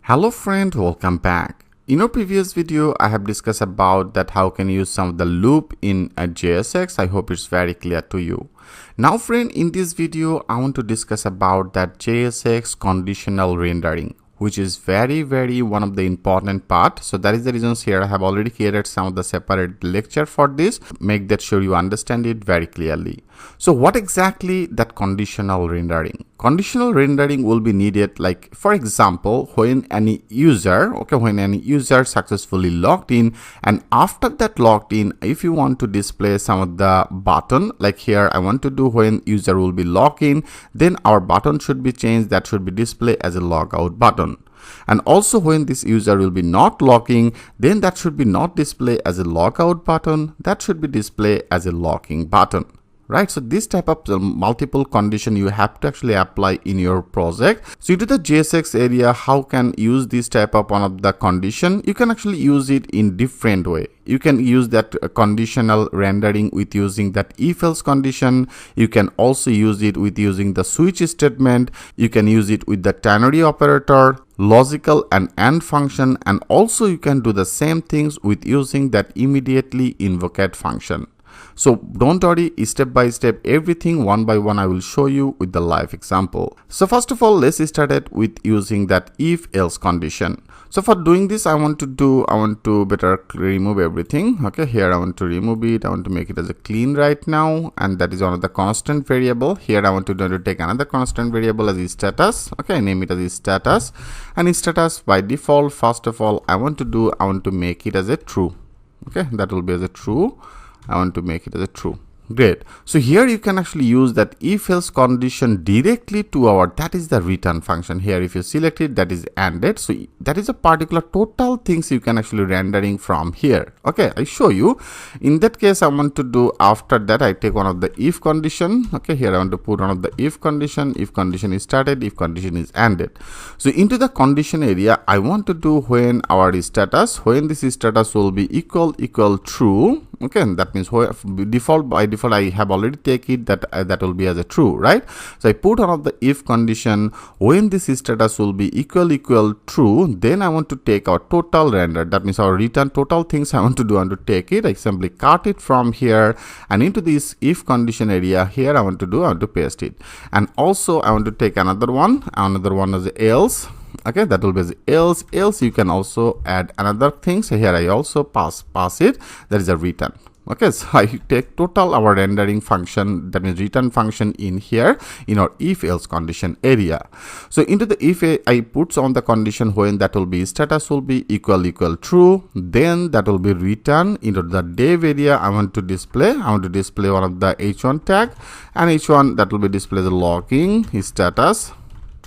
Hello friend, welcome back. In our previous video, I have discussed about that how can you use some of the loop in a JSX. I hope it's very clear to you. Now friend, in this video, I want to discuss about that JSX conditional rendering, which is very one of the important part. So that is the reasons here I have already created some of the separate lecture for this. Make that sure you understand it very clearly. So what exactly that conditional rendering? Conditional rendering will be needed, like for example, when any user successfully logged in, and after that logged in, if you want to display some of the button, like here I want to do when user will be logged in, then our button should be changed, that should be displayed as a logout button. And also when this user will be not logging, then that should be not displayed as a logout button, that should be displayed as a logging button. Right, so this type of multiple condition you have to actually apply in your project. So into the JSX area, how can use this type of one of the condition? You can actually use it in different way. You can use that conditional rendering with using that if-else condition. You can also use it with using the switch statement. You can use it with the ternary operator, logical and AND function, and also you can do the same things with using that immediately invocate function. So don't worry, step by step, everything one by one I will show you with the live example. So first of all, let's start it with using that if-else condition. So for doing this, I want to better remove everything. Okay, here I want to remove it. I want to make it as a clean right now, and that is one of the constant variable. Here I want to take another constant variable as a status. Okay, I name it as a status, and in status by default, first of all, I want to make it as a true. Okay, that will be as a true. I want to make it as a true. Great. So here you can actually use that if-else condition directly to our, that is the return function. Here if you select it, that is ANDed. So that is a particular total things you can actually rendering from here. Okay, I show you. In that case, I want to do, after that I take one of the if condition. Okay, here I want to put one of the if condition is started, if condition is ANDed. So into the condition area, I want to do when our status, when this status will be equal true. Okay, and that means by default I have already take it that will be as a true, right? So I put one of the if condition when this status will be equal true, then I want to take our total render, that means our return total things I want to do, and to take it, I simply cut it from here and into this if condition area. Here I want to paste it, and also I want to take another one as else. Okay, that will be as else you can also add another thing. So here I also pass it, that is a return. Okay, so I take total our rendering function, that means return function, in here in our if else condition area. So into the if I put on the condition when that will be status will be equal true, then that will be return into the dev area. I want to display one of the h1 tag, and h1 that will be displayed as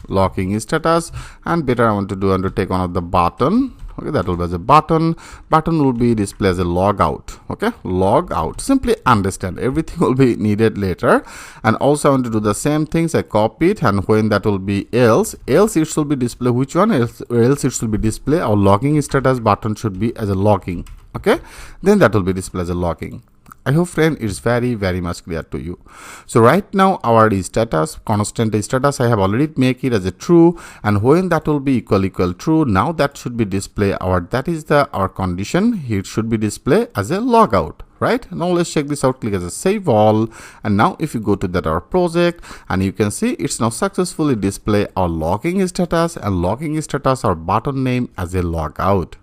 logging status, and better I want to take one of the button. Okay, that will be as a button will be displayed as a logout. Okay, logout. Simply understand, everything will be needed later. And also I want to do the same things. I copy it, and when that will be else it should be display which one, else it should be display our logging status button should be as a logging. Okay, then that will be displayed as a logging. I hope friend it is very much clear to you. So right now our status, constant status, I have already make it as a true, and when that will be equal true, now that should be display our, that is our condition. It should be display as a logout. Right, now let's check this out. Click as a save all, and now if you go to that our project, and you can see it's now successfully display our logging status, and logging status our button name as a logout.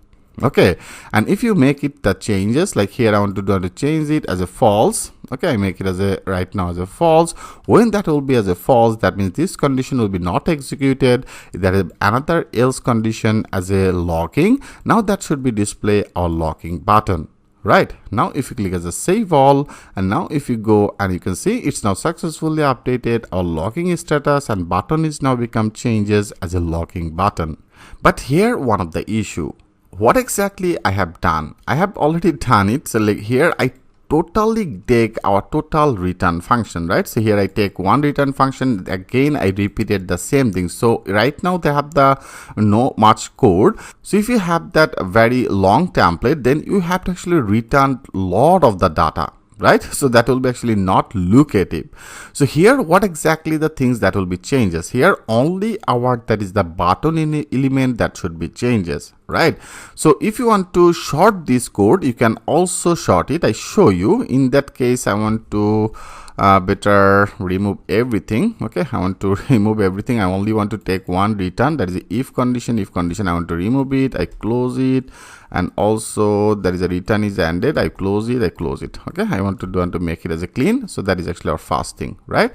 Okay, and if you make it the changes, like here I want to change it as a false. Okay, I make it as a right now as a false. When that will be as a false, that means this condition will be not executed. There is another else condition as a logging. Now that should be display our logging button. Right, now if you click as a save all, and now if you go, and you can see it's now successfully updated our logging status, and button is now become changes as a logging button. But here one of the issue, what exactly I have done, I have already done it. So like here I totally take our total return function, right? So here I take one return function, again I repeated the same thing. So right now they have the no much code. So if you have that very long template, then you have to actually return lot of the data. right? So that will be actually not locative. So here what exactly the things that will be changes? Here only our that is the button in element that should be changes, right? So if you want to short this code, you can also short it. I show you. In that case, I want to better remove everything. Okay, I want to remove everything. I only want to take one return, that is the if condition. If condition, I want to remove it. I close it, and also there is a return is ended. I close it. I close it. Okay, I want to make it as a clean. So that is actually our first thing, right?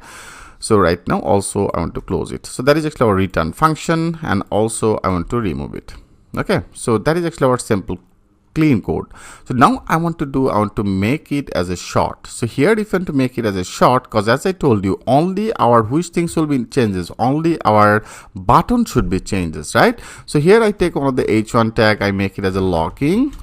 So right now also I want to close it. So that is actually our return function, and also I want to remove it. Okay, so that is actually our simple clean code. So now I want to make it as a short. So here if you want to make it as a short, because as I told you, only our which things will be changes, only our button should be changes, right? So here I take one of the h1 tag, I make it as a locking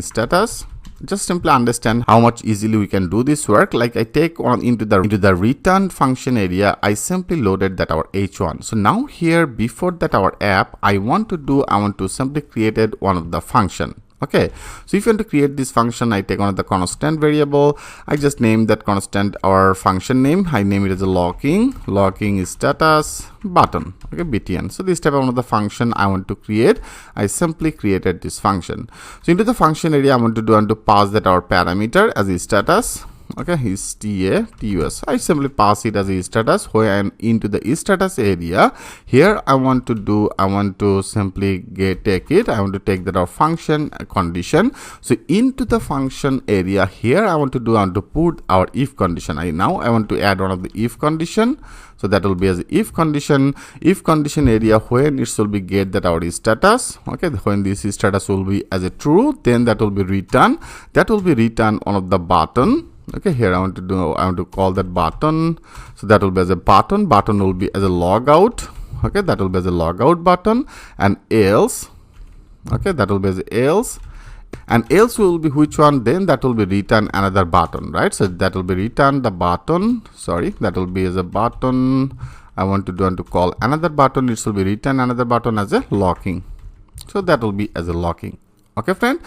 status. Just simply understand how much easily we can do this work. Like I take on into the return function area, I simply loaded that our h1. So now here before that our app, I want to simply created one of the function. Okay, so if you want to create this function, I take one of the constant variable. I just name that constant our function name. I name it as a locking status button. Okay, btn. So this type of one of the function I want to create. I simply created this function. So into the function area, I want to pass that our parameter as a status. Okay, is tus. I simply pass it as a status. Where I'm into the status area, here I want to simply take it. I want to take that our function condition. So into the function area here, I want to put our if condition. I want to add one of the if condition. So that will be as if condition area, when it will be get that our status. Okay, when this status will be as a true, then that will be return. That will be return one of the button. Okay, here I want to call that button. So that will be as a button will be as a logout. Okay, that will be as a logout button, and else. Okay, that will be as else, and else will be which one? Then that will be return another button, right? So that will be return the button. Sorry, that will be as a button. I want to call another button. It will be return another button as a locking. So that will be as a locking. Okay, friend.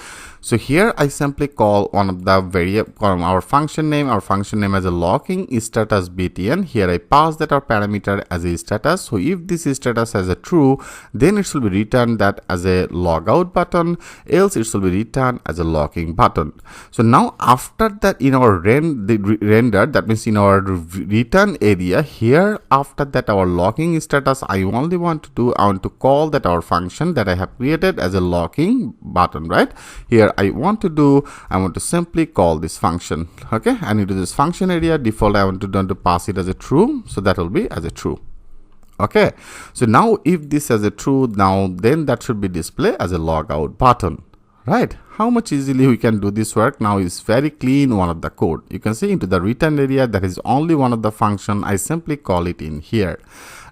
So here I simply call one of the variable, our function name as a locking status btn. Here I pass that our parameter as a status. So if this status as a true, then it will be returned that as a logout button, else it will be returned as a locking button. So now after that, in our render, that means in our return area here, after that our locking status, I only want to call that our function that I have created as a locking button, right? Here I want to simply call this function. Okay, and into this function area default, I want to pass it as a true. So that will be as a true. Okay, so now if this as a true, now then that should be displayed as a logout button, right? How much easily we can do this work. Now is very clean one of the code. You can see into the return area, that is only one of the function. I simply call it in here.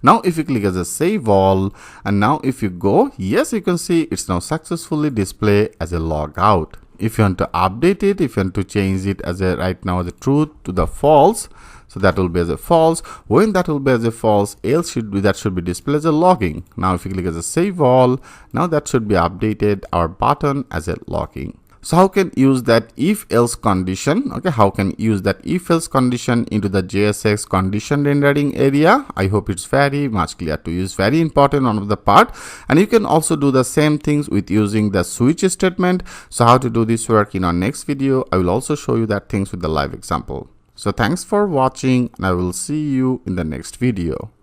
Now if you click as a save all, and now if you go, yes, you can see it's now successfully displayed as a logout. If you want to update it, if you want to change it as a right now as a true to the false, so that will be as a false. When that will be as a false, else that should be displayed as a logging. Now if you click as a save all, now that should be updated our button as a logging. So how can use that if else condition? Okay, how can use that if else condition into the JSX condition rendering area? I hope it's very much clear to use. Very important one of the part. And you can also do the same things with using the switch statement. So how to do this work in our next video, I will also show you that things with the live example. So thanks for watching, and I will see you in the next video.